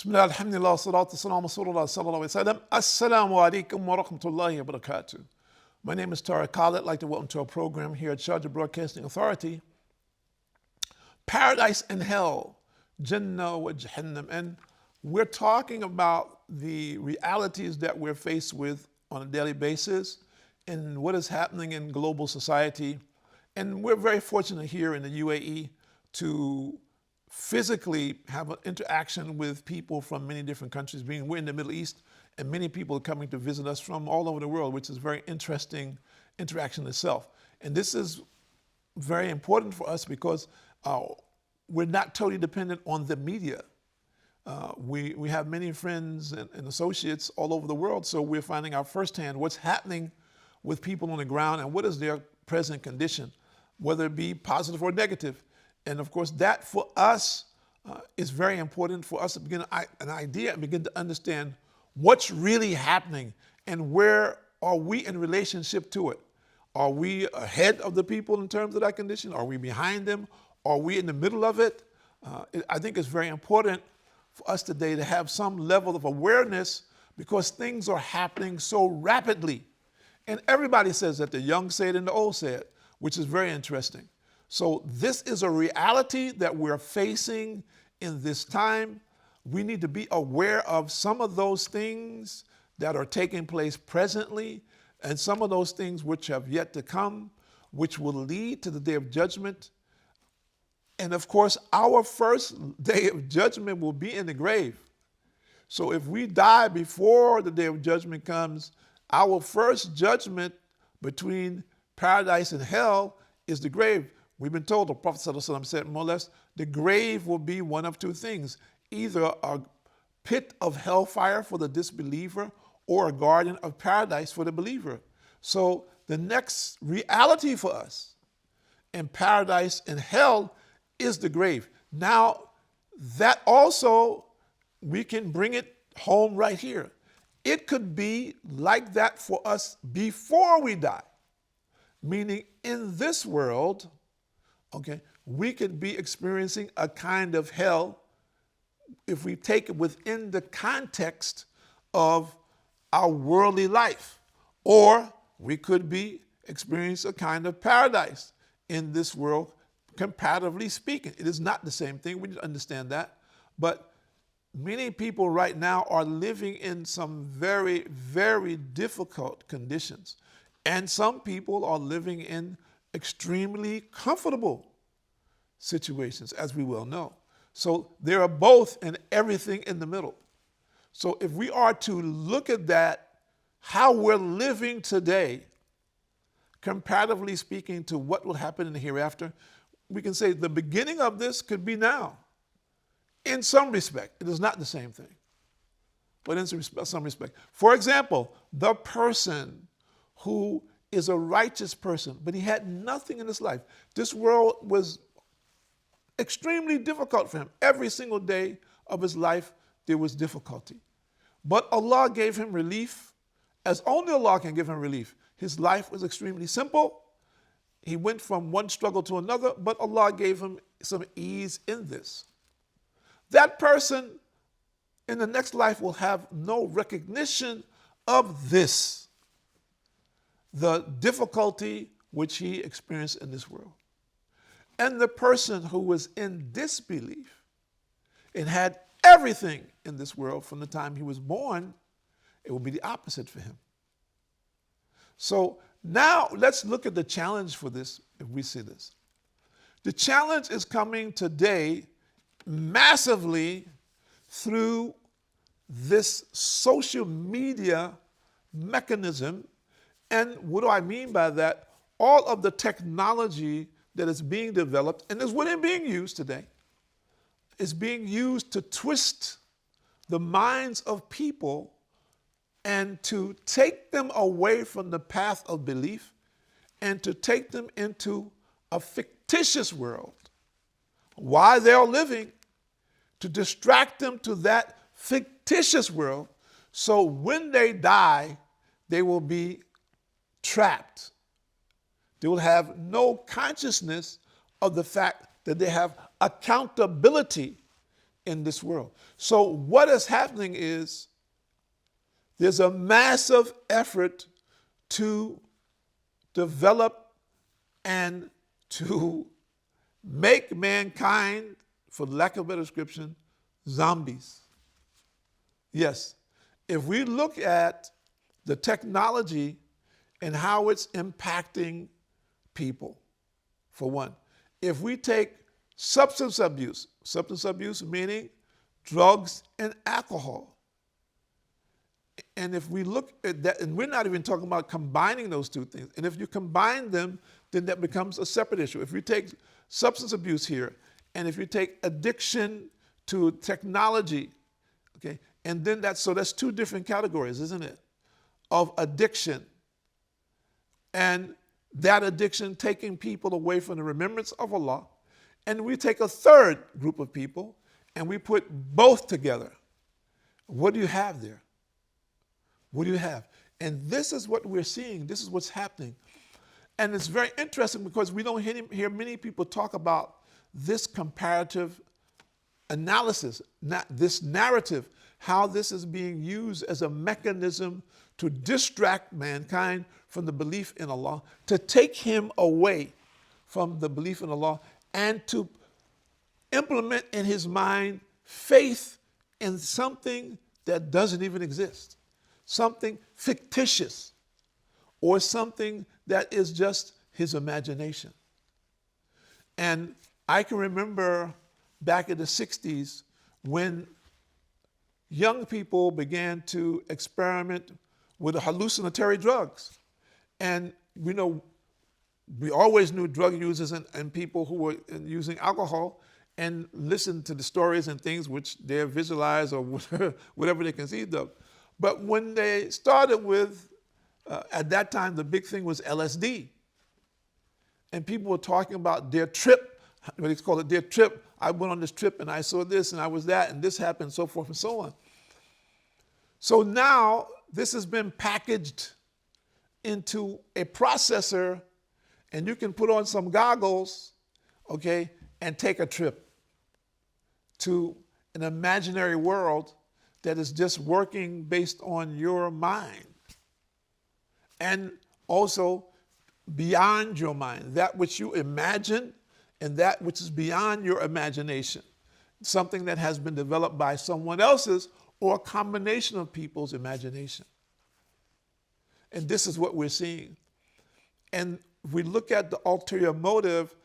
Bismillah, alhamdulillah, salatu salam, rasulullah sallallahu alayhi wa sallam. Assalamu alaikum wa rahmatullahi wa barakatuh. My name is Tariq Khalid. I'd like to welcome to our program here at Sharjah Broadcasting Authority. Paradise and Hell, Jannah wa Jahannam. And we're talking about the realities that we're faced with on a daily basis and what is happening in global society. And we're very fortunate here in the UAE to physically have an interaction with people from many different countries. Being we're in the Middle East, and many people are coming to visit us from all over the world, which is very interesting interaction itself. And this is very important for us because we're not totally dependent on the media. We have many friends and associates all over the world, so we're finding out firsthand what's happening with people on the ground and what is their present condition, whether it be positive or negative. And of course, that for us is very important for us to begin an idea and begin to understand what's really happening and where are we in relationship to it. Are we ahead of the people in terms of that condition? Are we behind them? Are we in the middle of it? I think it's very important for us today to have some level of awareness because things are happening so rapidly. And everybody says that, the young say it and the old say it, which is very interesting. So this is a reality that we're facing in this time. We need to be aware of some of those things that are taking place presently and some of those things which have yet to come, which will lead to the day of judgment. And of course, our first day of judgment will be in the grave. So if we die before the day of judgment comes, our first judgment between paradise and hell is the grave. We've been told, the Prophet ﷺ said more or less, the grave will be one of two things, either a pit of hellfire for the disbeliever or a garden of paradise for the believer. So the next reality for us in paradise and hell is the grave. Now, that also, we can bring it home right here. It could be like that for us before we die, meaning in this world, okay, we could be experiencing a kind of hell if we take it within the context of our worldly life. Or we could be experiencing a kind of paradise in this world, comparatively speaking. It is not the same thing, we need to understand that. But many people right now are living in some very, very difficult conditions. And some people are living in extremely comfortable situations, as we well know. So there are both and everything in the middle. So if we are to look at that, how we're living today, comparatively speaking to what will happen in the hereafter, we can say the beginning of this could be now. In some respect, it is not the same thing, but in some respect. For example, the person who is a righteous person, but he had nothing in his life. This world was extremely difficult for him. Every single day of his life, there was difficulty. But Allah gave him relief, as only Allah can give him relief. His life was extremely simple. He went from one struggle to another, but Allah gave him some ease in this. That person in the next life will have no recognition of this, the difficulty which he experienced in this world. And the person who was in disbelief and had everything in this world from the time he was born, it will be the opposite for him. So now let's look at the challenge for this if we see this. The challenge is coming today massively through this social media mechanism. And what do I mean by that? All of the technology that is being developed and is what's being used today is being used to twist the minds of people and to take them away from the path of belief and to take them into a fictitious world while they're living, to distract them to that fictitious world, so when they die, they will be trapped. They will have no consciousness of the fact that they have accountability in this world. So what is happening is there's a massive effort to develop and to make mankind, for lack of a better description, zombies. Yes, if we look at the technology and how it's impacting people, for one, if we take substance abuse meaning drugs and alcohol, and if we look at that, and we're not even talking about combining those two things, and if you combine them, then that becomes a separate issue. If you take substance abuse here, and if you take addiction to technology, okay, and then that's two different categories, isn't it? Of addiction. And that addiction taking people away from the remembrance of Allah. And we take a third group of people and we put both together. What do you have there? What do you have? And this is what we're seeing. This is what's happening. And it's very interesting because we don't hear many people talk about this comparative analysis, this narrative, how this is being used as a mechanism to distract mankind from the belief in Allah, to take him away from the belief in Allah, and to implement in his mind faith in something that doesn't even exist, something fictitious, or something that is just his imagination. And I can remember back in the 60s when young people began to experiment with hallucinatory drugs. And we always knew drug users and people who were using alcohol, and listened to the stories and things which they visualized or whatever they conceived of. But when they started with, at that time, the big thing was LSD. And people were talking about their trip, what they call it, their trip. I went on this trip and I saw this and I was that and this happened, so forth and so on. So now this has been packaged into a processor, and you can put on some goggles, okay, and take a trip to an imaginary world that is just working based on your mind. And also beyond your mind, that which you imagine and that which is beyond your imagination, something that has been developed by someone else's or a combination of people's imagination. And this is what we're seeing. And if we look at the ulterior motive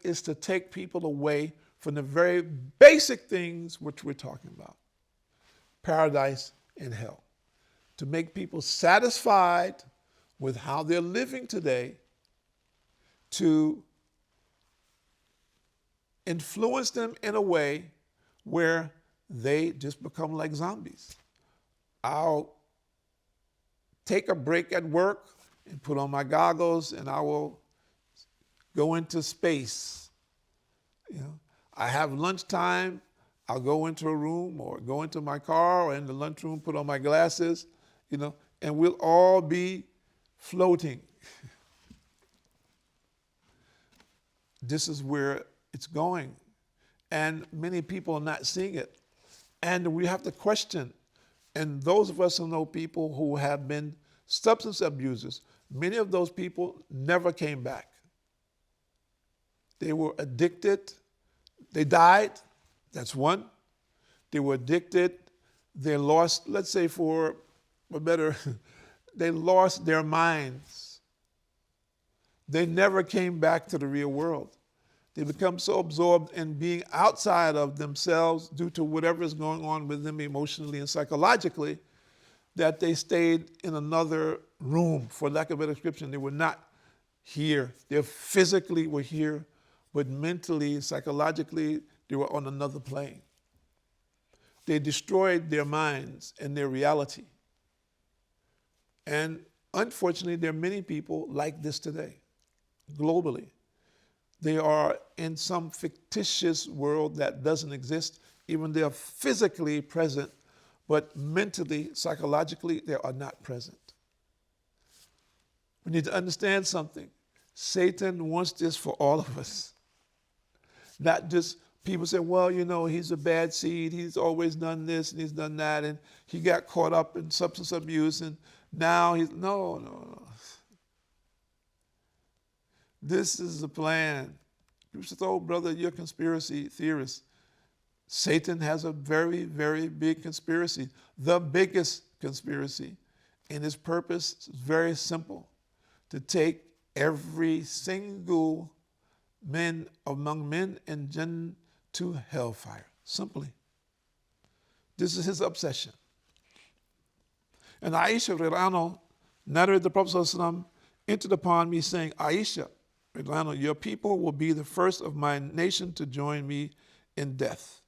is to take people away from the very basic things which we're talking about, paradise and hell, to make people satisfied with how they're living today, to influence them in a way where they just become like zombies. I'll take a break at work and put on my goggles and I will go into space. I have lunchtime, I'll go into a room or go into my car or in the lunchroom, put on my glasses, and we'll all be floating. This is where it's going. And many people are not seeing it. And we have to question. And those of us who know people who have been substance abusers, many of those people never came back. They were addicted. They died. That's one. They were addicted. They lost, let's say for a better, they lost their minds. They never came back to the real world. They become so absorbed in being outside of themselves due to whatever is going on with them emotionally and psychologically that they stayed in another room, for lack of a better description. They were not here. They physically were here, but mentally, psychologically, they were on another plane. They destroyed their minds and their reality. And unfortunately, there are many people like this today, globally. They are in some fictitious world that doesn't exist. Even they are physically present, but mentally, psychologically, they are not present. We need to understand something. Satan wants this for all of us. Not just People say, well, you know, he's a bad seed. He's always done this and he's done that. And he got caught up in substance abuse. And now he's, no. This is the plan. People say, oh, brother, you're a conspiracy theorist. Satan has a very, very big conspiracy, the biggest conspiracy. And his purpose is very simple, to take every single man among men and jinn to hellfire. Simply. This is his obsession. And Aisha Rirano narrated the Prophet ﷺ entered upon me saying, Aisha Rirano, your people will be the first of my nation to join me in death.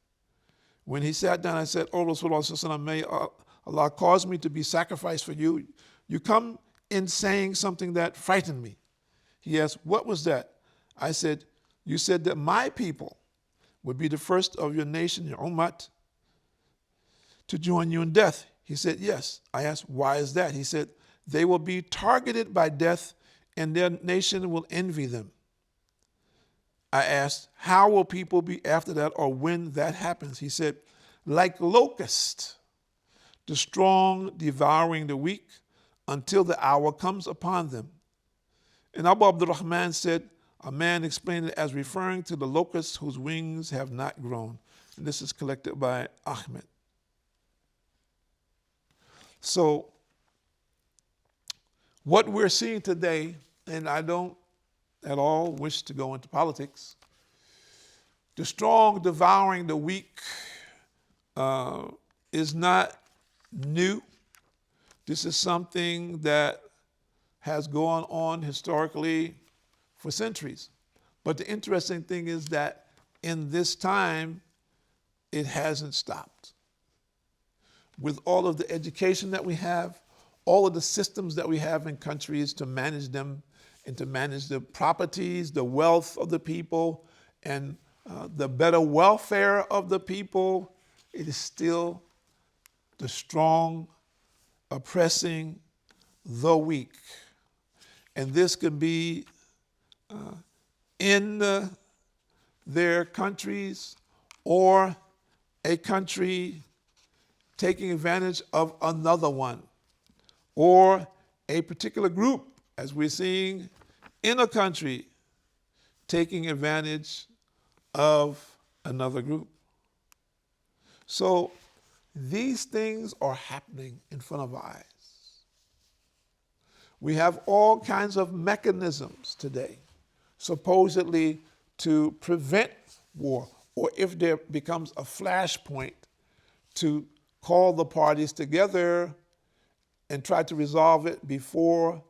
When he sat down, I said, O Rasulullah, may Allah cause me to be sacrificed for you. You come in saying something that frightened me. He asked, what was that? I said, you said that my people would be the first of your nation, your ummat, to join you in death. He said, yes. I asked, why is that? He said, they will be targeted by death and their nation will envy them. I asked, how will people be after that or when that happens? He said, like locusts, the strong devouring the weak until the hour comes upon them. And Abu Abdurrahman said, a man explained it as referring to the locusts whose wings have not grown. And this is collected by Ahmed. So, what we're seeing today, and I don't at all wish to go into politics, the strong devouring the weak is not new. This is something that has gone on historically for centuries. But the interesting thing is that in this time, it hasn't stopped. With all of the education that we have, all of the systems that we have in countries to manage them and to manage the properties, the wealth of the people, and the better welfare of the people, it is still the strong oppressing the weak. And this could be in their countries or a country taking advantage of another one, or a particular group, as we're seeing in a country, taking advantage of another group. So these things are happening in front of our eyes. We have all kinds of mechanisms today, supposedly to prevent war, or if there becomes a flashpoint, to call the parties together and try to resolve it before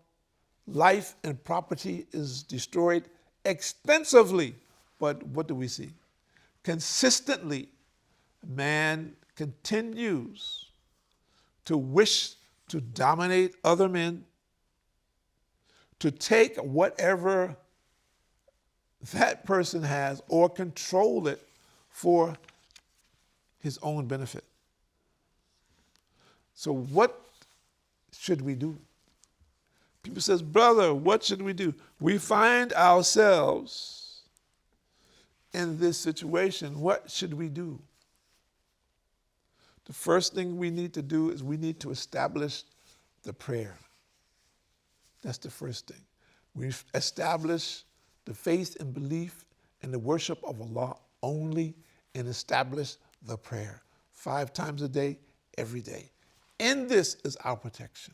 life and property is destroyed extensively. But what do we see? Consistently, man continues to wish to dominate other men, to take whatever that person has or control it for his own benefit. So what should we do? People says, brother, what should we do? We find ourselves in this situation. What should we do? The first thing we need to do is we need to establish the prayer. That's the first thing. We establish the faith and belief in the worship of Allah only, and establish the prayer 5 times a day, every day. And this is our protection.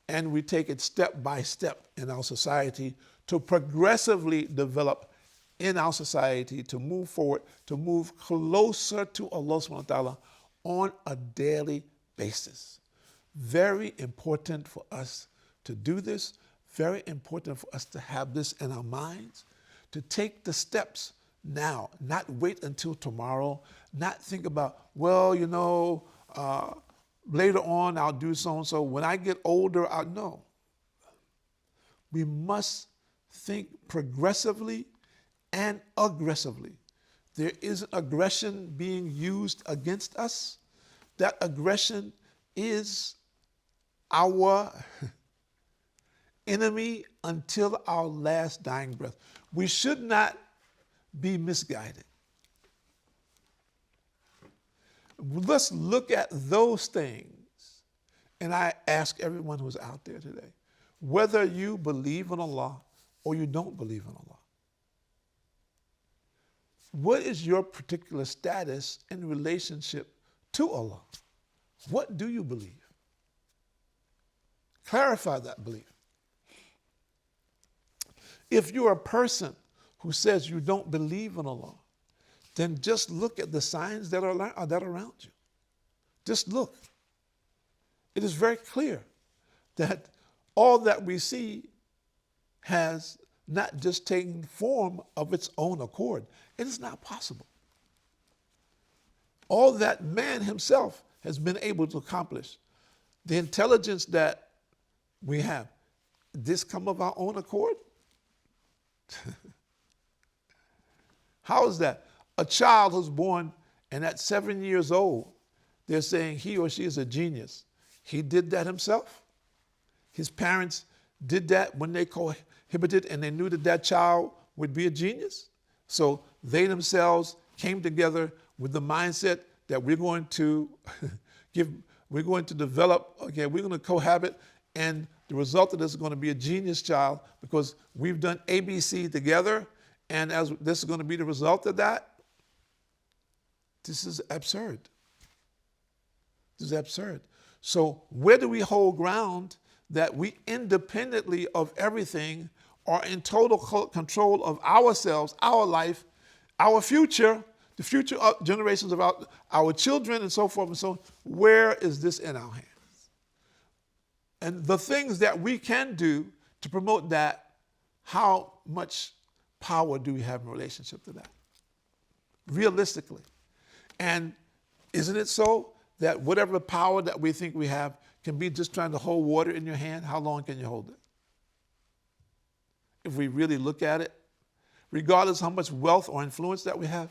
And we take it step by step in our society to progressively develop in our society, to move forward, to move closer to Allah subhanahu wa ta'ala on a daily basis. Very important for us to do this, very important for us to have this in our minds, to take the steps now, not wait until tomorrow, not think about, well, you know, later on I'll do so-and-so. When I get older, I'll know. We must think progressively and aggressively. There is aggression being used against us. That aggression is our enemy until our last dying breath. We should not be misguided. Let's look at those things. And I ask everyone who's out there today, whether you believe in Allah or you don't believe in Allah, what is your particular status in relationship to Allah? What do you believe? Clarify that belief. If you're a person who says you don't believe in Allah, then just look at the signs that are around you. Just look. It is very clear that all that we see has not just taken form of its own accord. It is not possible. All that man himself has been able to accomplish, the intelligence that we have, this come of our own accord? How is that? A child who's born and at 7 years old, they're saying he or she is a genius. He did that himself. His parents did that when they cohabited and they knew that that child would be a genius. So they themselves came together with the mindset that we're going to develop, okay, we're going to cohabit, and the result of this is going to be a genius child because we've done ABC together, and as this is going to be the result of that. This is absurd. This is absurd. So where do we hold ground that we independently of everything are in total control of ourselves, our life, our future, the future generations of our children and so forth and so on? Where is this in our hands? And the things that we can do to promote that, how much power do we have in relationship to that? Realistically. And isn't it so that whatever power that we think we have can be just trying to hold water in your hand? How long can you hold it? If we really look at it, regardless of how much wealth or influence that we have,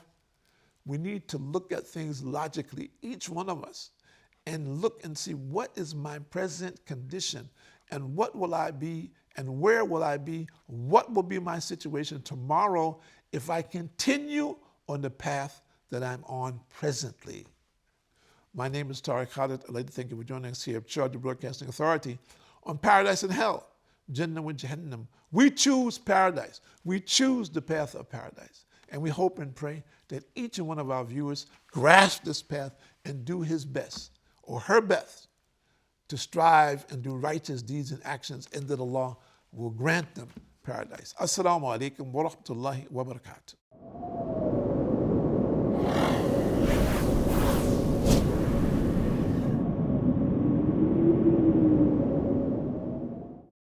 we need to look at things logically, each one of us, and look and see what is my present condition and what will I be and where will I be, what will be my situation tomorrow if I continue on the path that I'm on presently. My name is Tariq Khalid. I'd like to thank you for joining us here at Sharjah Broadcasting Authority on Paradise and Hell, Jannah and Jahannam. We choose paradise. We choose the path of paradise. And we hope and pray that each and one of our viewers grasp this path and do his best or her best to strive and do righteous deeds and actions, and that Allah will grant them paradise. Assalamu alaikum wa rahmatullahi wa barakatuh.